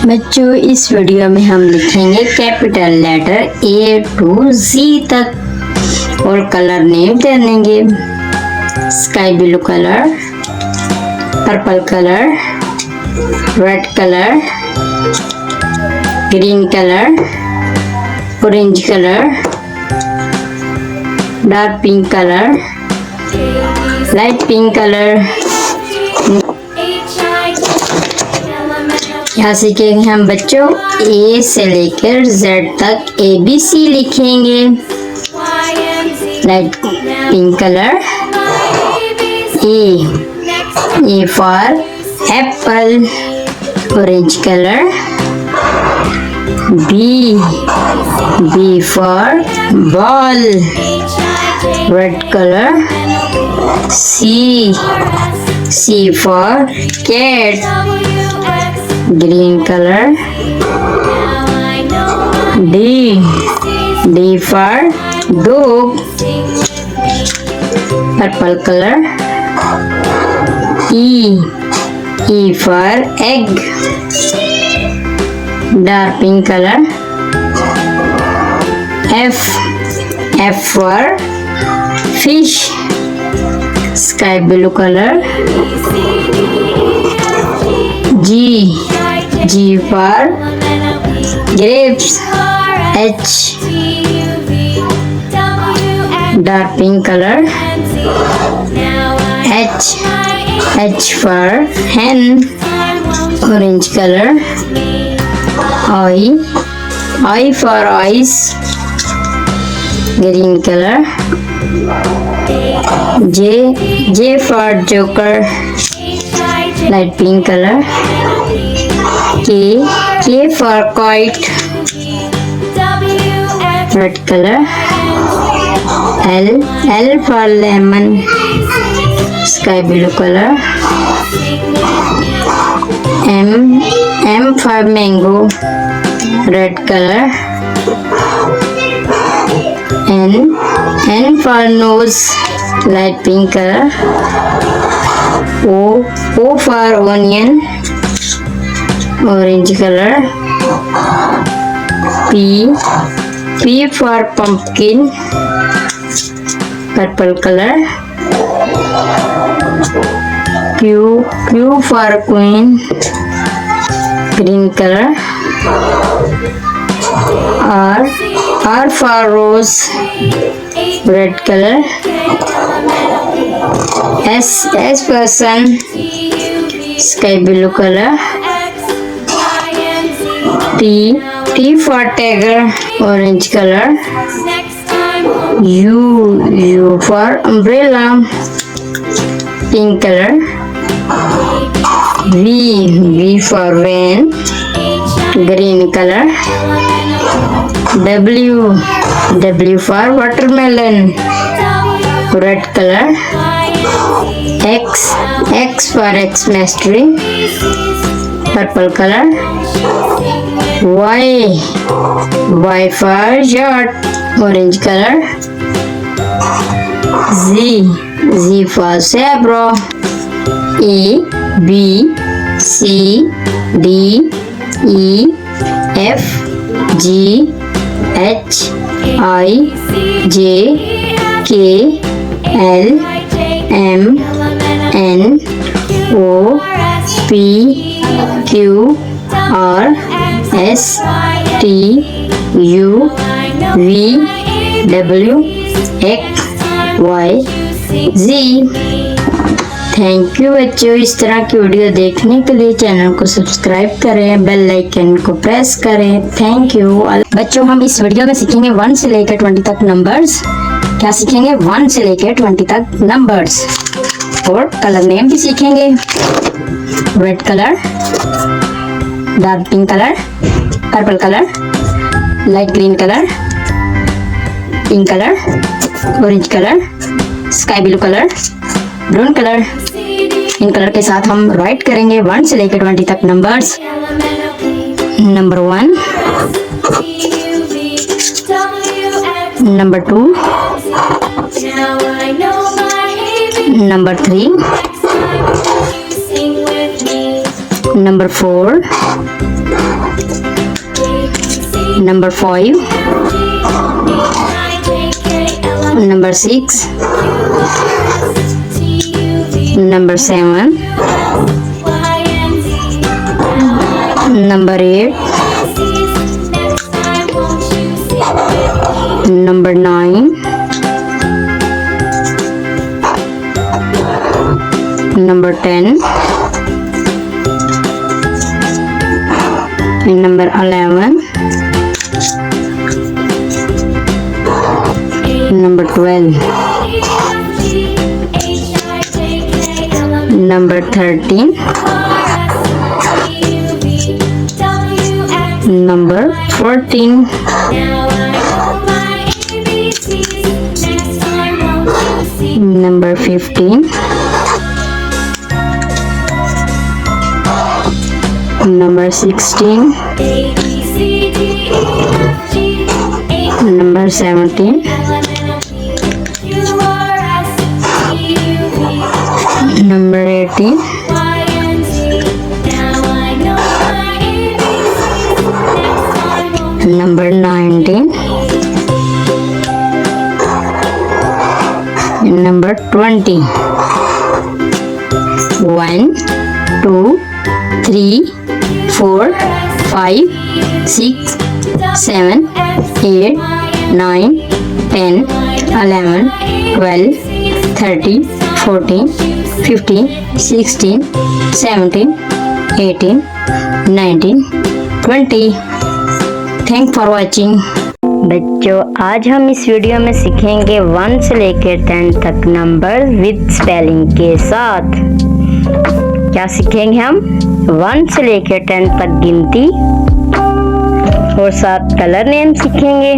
बच्चों इस वीडियो में हम लिखेंगे capital letter A to Z तक और कलर नेम दे देंगे। Sky blue colour, purple colour, red colour, green colour, orange colour, dark pink colour, light pink colour. यहाँ सीखेंगे हम बच्चों A से लेकर Z तक ABC लिखेंगे। Light pink colour A for apple, orange color, B for ball, red color, C for cat, green color, D for dog, purple color, E for egg, dark pink color, F for fish, sky blue color, G for grapes, H dark pink color, H for hen, orange color, I for eyes, green color, J for joker, light pink color, K for kite, red color, L for lemon, sky blue color, M for mango, red color, N for nose, light pink color, O for onion, orange color, P for pumpkin, purple color, Q for queen, green color, R for rose, red color, S for sun, sky blue color, T for tiger, orange color, U for umbrella, pink color, V for van, green color, W for watermelon, red color, X for Xmas tree, purple color, Y for yacht, orange color, Z for zebra, A B C D E F G H I J K L M N O P Q R S T U V W X Y Z। Thank you बच्चों। इस तरह की video देखने के लिए channel को subscribe करें, bell icon को प्रेस करें। थैंक यू बच्चों। हम इस वीडियो में सीखेंगे 1 से लेकर 20 तक नंबर्स। क्या सीखेंगे? 1 से लेकर 20 तक नंबर्स और कलर नेम भी सीखेंगे। Red colour, dark pink colour, purple colour, light green colour, pink colour, orange colour, sky blue colour, brown colour. In colour के साथ हम राइट करेंगे 1 से लेकर 20 तक numbers. Number 1, number 2, number 3, Number 4. Number 5. Number 6. Number 7. Number 8. Number 9. Number 10. Number 11. Number 12. Number 13. Number 14. Number 15. Number 16. Number 17. Number 18. Number 19. Number 20. 1, 2, 3, 4, 5, 6, 7, 8, 9, 10, 11, 12, 13, 14, 15, 16, 17, 18, 19, 20. Thanks for watching. बच्चों, आज हम इस वीडियो में सीखेंगे 1 से लेकर 10 तक नंबर विद स्पेलिंग के साथ। क्या सीखेंगे हम? 1 से लेकर 10 तक गिनती और साथ कलर नेम सीखेंगे।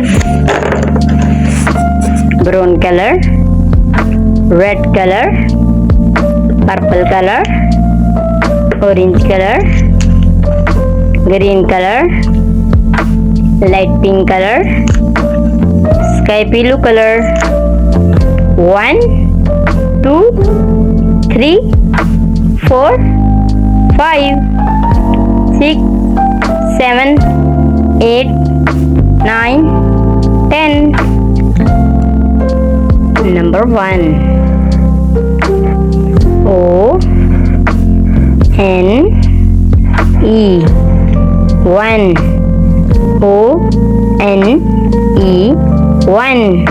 Brown colour, red colour, purple colour, orange colour, green colour, light pink colour, sky blue colour. 1, 2, 3, 4, 5, 6, 7, 8, 9, 10. Number 1. O N E. 1. O N E. 1.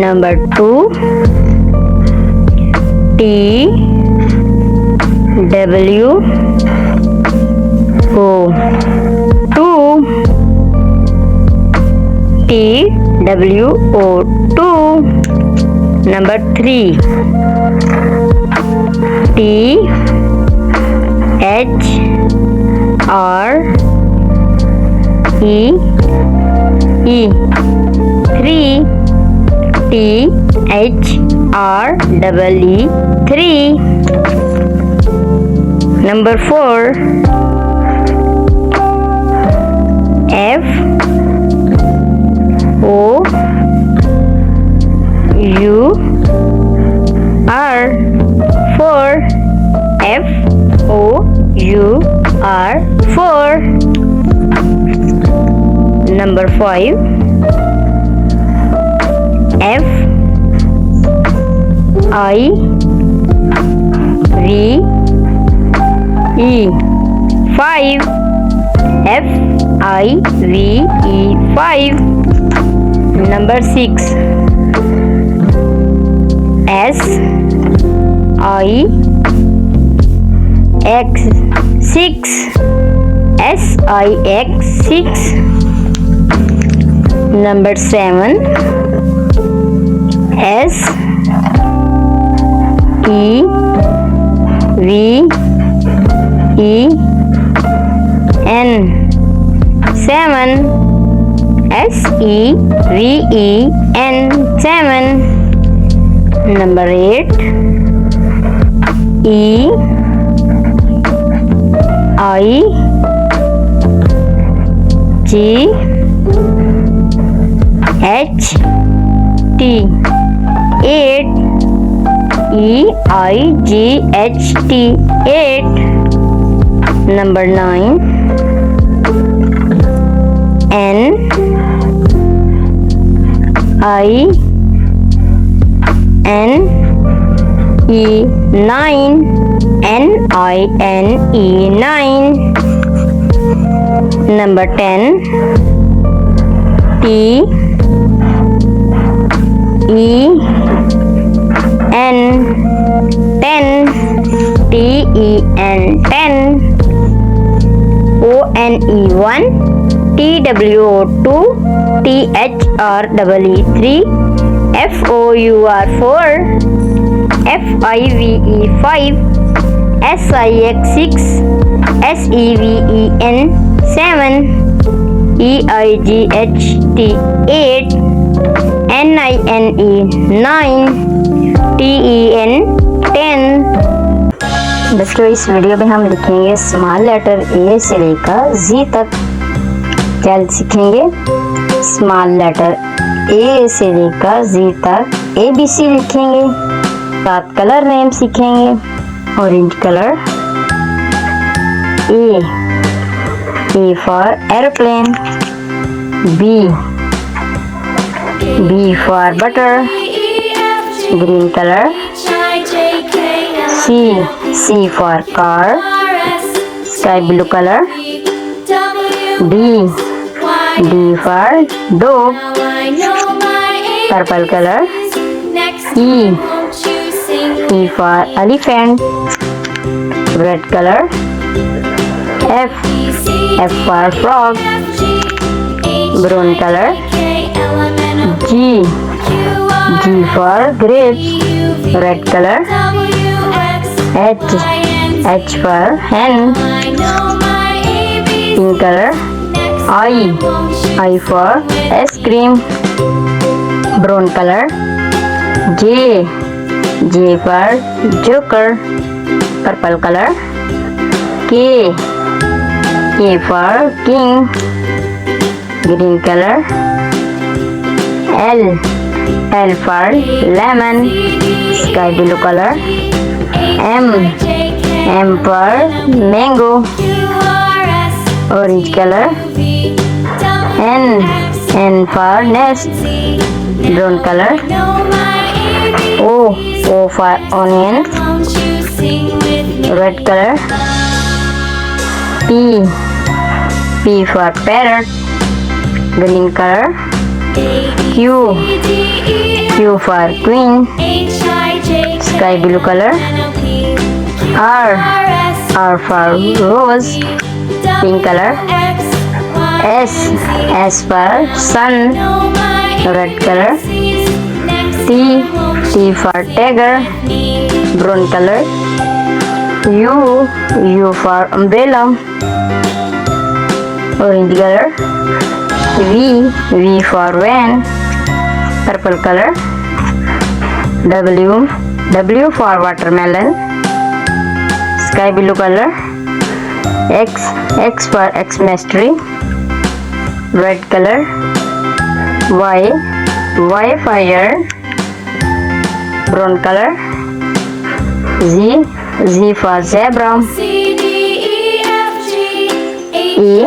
Number 2. T W O. 2. T W O. 2. Number 3. T H R E E. 3. T H R E E. 3. Number 4. F O U R. 4. F O U R. 4. Number 5. F I V E. 5. F I V E. 5. Number 6. S I X. 6. S I X. 6. Number 7. S E V E N. 7. S E V E N. 7. Number 8. E I G H T. 8. E I G H T. 8. Number 9, N I N E 9, NINE 9. Number 10, T E N 10, TEN 10. ONE 1, TWO 2, THREE 3, FOUR 4, FIVE 5, SIX 6, SEVEN 7, EIGHT 8, NINE 9, TEN 10. बच्चों इस video में हम लिखेंगे small letter ए से लेकर जी तक। क्या सीखेंगे? स्मॉल लेटर ए से लेकर जी तक ABC लिखेंगे। 7 कलर नेम सीखेंगे। Orange colour, A for aeroplane, B for butter, green colour, C for car, sky blue color, D for dog, purple color, E for elephant, red color, F for frog, brown color, G for grapes, red color, H for hen, pink color, I for ice cream, brown color, J for joker, purple color, K for king, green color, L for lemon, sky blue color, M for mango, orange color, N for nest, brown color, O for onion, red color, P for parrot, green color, Q for queen, sky blue color, R for rose, pink color, S for sun, red color, T for tiger, brown color, U for umbrella, orange color, V for van, purple color, W for watermelon, sky blue color, X for Xmas tree, red color, Y fire, brown color, Z for zebra, A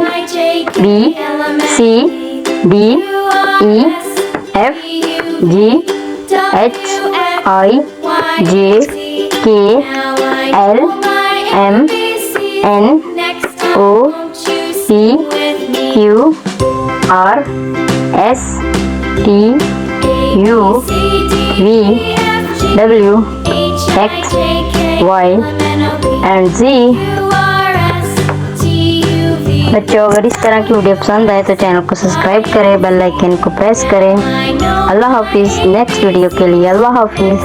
B C D E F G H I J K L M N O P Q R S T U V W X Y and Z। बच्चों अगर इस तरह की video पसंद आए तो channel को subscribe करें, बेल आइकन को प्रेस करें। अल्लाह हाफिज़। नेक्स्ट वीडियो के लिए अल्लाह हाफिज़।